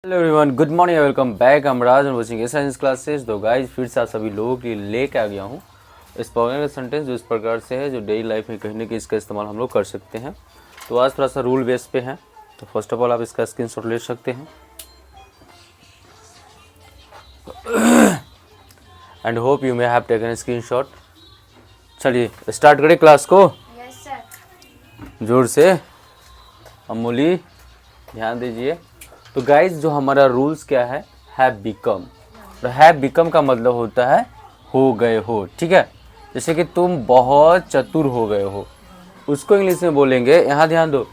Hello everyone, good morning, welcome back. हम राज और watching science classes. तो गाइस फिर से आप सभी लोगों के लिए लेके आ गया हूँ स्पोकन का सेंटेंस जो इस प्रकार से है, जो डेली लाइफ में कहीं ना कहीं इसका इस्तेमाल हम लोग कर सकते हैं। तो आज थोड़ा सा रूल बेस पे है। तो फर्स्ट ऑफ ऑल आप इसका स्क्रीनशॉट ले सकते हैं and hope you may have taken screenshot. चलिए स्टार्ट करें क्लास को। Yes sir. जोर से अमूली ध्यान दीजिए। तो गाइज जो हमारा रूल्स क्या है, हैव बिकम। और हैव बिकम का मतलब होता है हो गए हो, ठीक है। जैसे कि तुम बहुत चतुर हो गए हो, उसको इंग्लिश में बोलेंगे, यहाँ ध्यान दो,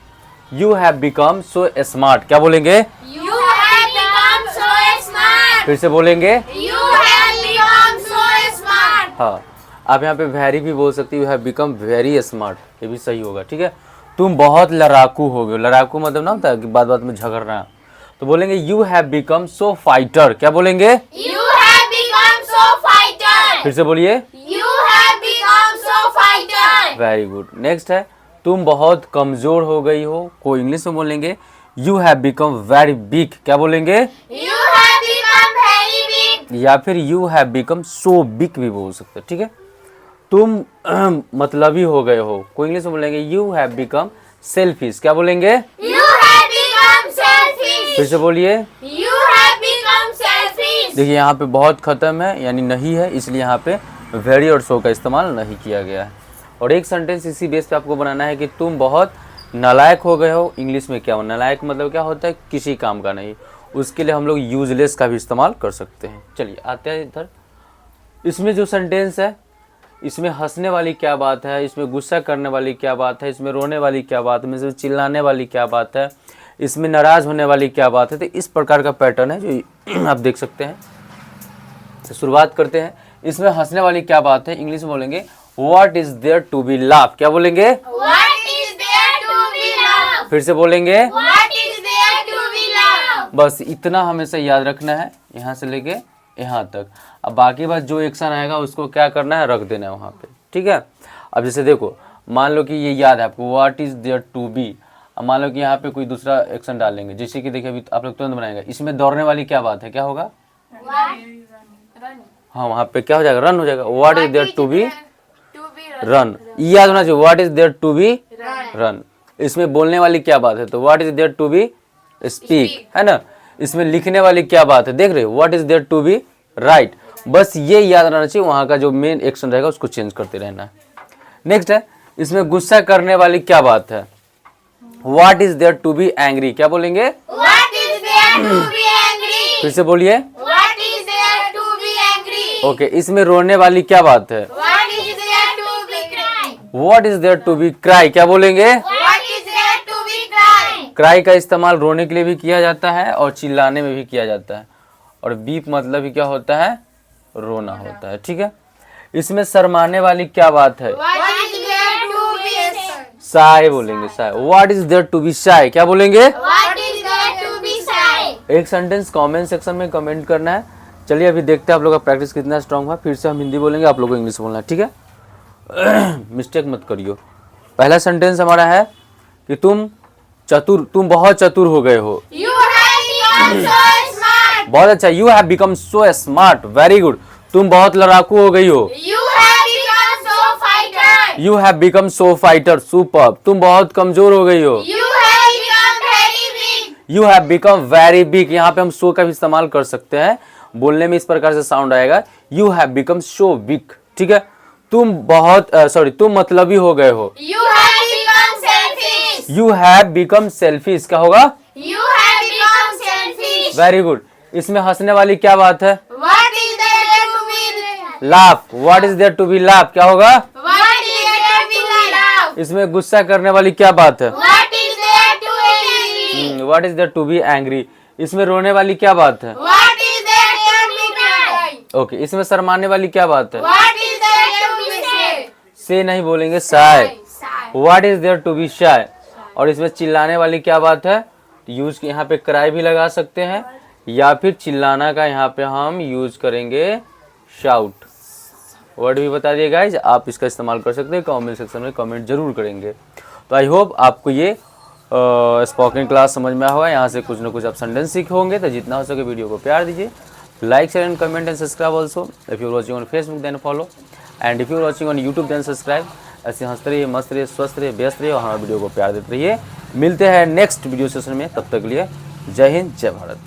you have become so smart. क्या बोलेंगे? You have become so smart. फिर से बोलेंगे। You have become so smart. हाँ, आप यहाँ पे वेरी भी बोल सकते हो, you have become very smart, ये भी सही होगा, ठीक है। तुम बहुत लड़ाकू हो गए। लड़ाकू मतलब ना होता है कि बात बात में झगड़ना। तो बोलेंगे you have become so fighter. क्या बोलेंगे? You have become so fighter. फिर से बोलिए। You have become so fighter. Very good. Next है, तुम बहुत कमजोर हो गई हो। को इंग्लिश में बोलेंगे you have become very big. क्या बोलेंगे? You have become very big. या फिर you have become so big भी बोल सकते हैं, ठीक है। तुम मतलबी हो गए हो। को इंग्लिश में बोलेंगे यू हैव बिकम सेल्फिश। क्या बोलेंगे? You have become selfish. फिर से बोलिए। You have become selfish. देखिए यहाँ पे बहुत ख़त्म है, यानी नहीं है, इसलिए यहाँ पे वेरी और सो का इस्तेमाल नहीं किया गया है। और एक सेंटेंस इसी बेस पे आपको बनाना है कि तुम बहुत नालायक हो गए हो। इंग्लिश में क्या हो, नालायक मतलब क्या होता है, किसी काम का नहीं। उसके लिए हम लोग यूजलेस का भी इस्तेमाल कर सकते हैं। चलिए आते हैं इधर। इसमें जो सेंटेंस है, इसमें हंसने वाली क्या बात है, इसमें गुस्सा करने वाली क्या बात है, इसमें रोने वाली क्या बात है, इसमें चिल्लाने वाली क्या बात है, इसमें नाराज होने वाली क्या बात है। तो इस प्रकार का पैटर्न है जो आप देख सकते हैं। तो शुरुआत करते हैं। इसमें हंसने वाली क्या बात है, इंग्लिश में बोलेंगे what is there to be laugh. क्या बोलेंगे? What is there to be loved? फिर से बोलेंगे। What is there to be loved? बस इतना हमेशा याद रखना है, यहाँ से लेके यहाँ तक। अब बाकी बात जो एक्शन आएगा उसको क्या करना है, रख देना है वहाँ पे, ठीक है। अब जैसे देखो, मान लो कि ये याद है आपको what is there to be. अब मान लो कि यहाँ पे कोई दूसरा एक्शन डालेंगे, जैसे कि देखिए अभी आप लोग तुरंत बनाएंगे। इसमें दौड़ने वाली क्या बात है, क्या होगा? हाँ, वहाँ पे क्या हो जाएगा, रन हो जाएगा। What is there to be run, याद होना चाहिए, what is there to be run. इसमें बोलने वाली क्या बात है, तो what is there to be speak, है ना। इसमें लिखने वाली क्या बात है, देख रहे हो, what is there to be right. बस ये याद रहना चाहिए, वहाँ का जो मेन एक्शन रहेगा उसको चेंज करते रहना है। नेक्स्ट है, इसमें गुस्सा करने वाली क्या बात है, what is there to be angry. क्या बोलेंगे? What is there to be angry? फिर से बोलिए। What is there to be angry? Okay, इसमें रोने वाली क्या बात है, What is there to be cry? What is there to be cry. क्या बोलेंगे? What is there to be cry? Cry का इस्तेमाल रोने के लिए भी किया जाता है और चिल्लाने में भी किया जाता है। और बीप मतलब ही क्या होता है, रोना होता है, ठीक है। इसमें शर्माने वाली क्या बात है, What is there to be shy बोलेंगे, shy. What is there to be shy. क्या बोलेंगे? What is there to be shy? एक सेंटेंस कमेंट सेक्शन में कमेंट करना है। चलिए अभी देखते हैं आप लोग का प्रैक्टिस कितना स्ट्रांग हुआ। फिर से हम हिंदी बोलेंगे, आप लोगों को इंग्लिश बोलना है, ठीक है। मिस्टेक मत करियो। पहला सेंटेंस हमारा है कि तुम बहुत चतुर हो गए हो। You have become so smart. बहुत अच्छा, you have become so smart, very good. तुम बहुत लड़ाकू हो गई हो। You have become so fighter. You have become so fighter, super. तुम बहुत कमजोर हो गई हो। You have become very big. You have become very big. यहाँ पे हम सो का भी इस्तेमाल कर सकते हैं, बोलने में इस प्रकार से साउंड आएगा, you have become so big, ठीक है। तुम मतलबी हो गए हो। You have become selfish. You have become selfish. क्या होगा? You have become selfish. Very good. इसमें हंसने वाली क्या बात है, What is there to be laugh. What is there to be laugh. क्या होगा? What is there to be love? इसमें गुस्सा करने वाली क्या बात है, What is there to angry? What is there to be angry. इसमें रोने वाली क्या बात है, What is there to be cry? Okay. इसमें शर्माने वाली क्या बात है, What is there to be sad? से नहीं बोलेंगे, shy. Sigh. What is there to be shy. और इसमें चिल्लाने वाली क्या बात है, यूज यहाँ पे क्राई भी लगा सकते हैं, या फिर चिल्लाना का यहाँ पे हम यूज करेंगे शाउट। वर्ड भी बता दिए गाइज, आप इसका इस्तेमाल कर सकते हैं। कमेंट सेक्शन में कमेंट जरूर करेंगे। तो आई होप आपको ये स्पोकन क्लास समझ में होगा, यहाँ से कुछ ना कुछ आप सेंटेंस सीखे होंगे। तो जितना हो सके वीडियो को प्यार दीजिए, like share and comment and subscribe also. If you watching on Facebook then follow, and if you watching on YouTube then subscribe. ऐसे हंसते रहिए, मस्त रहिए, स्वस्थ रहिए, व्यस्त रहिए और हमारे वीडियो को प्यार देते रहिए। मिलते हैं नेक्स्ट वीडियो सेशन में, तब तक के लिए जय हिंद, जय भारत।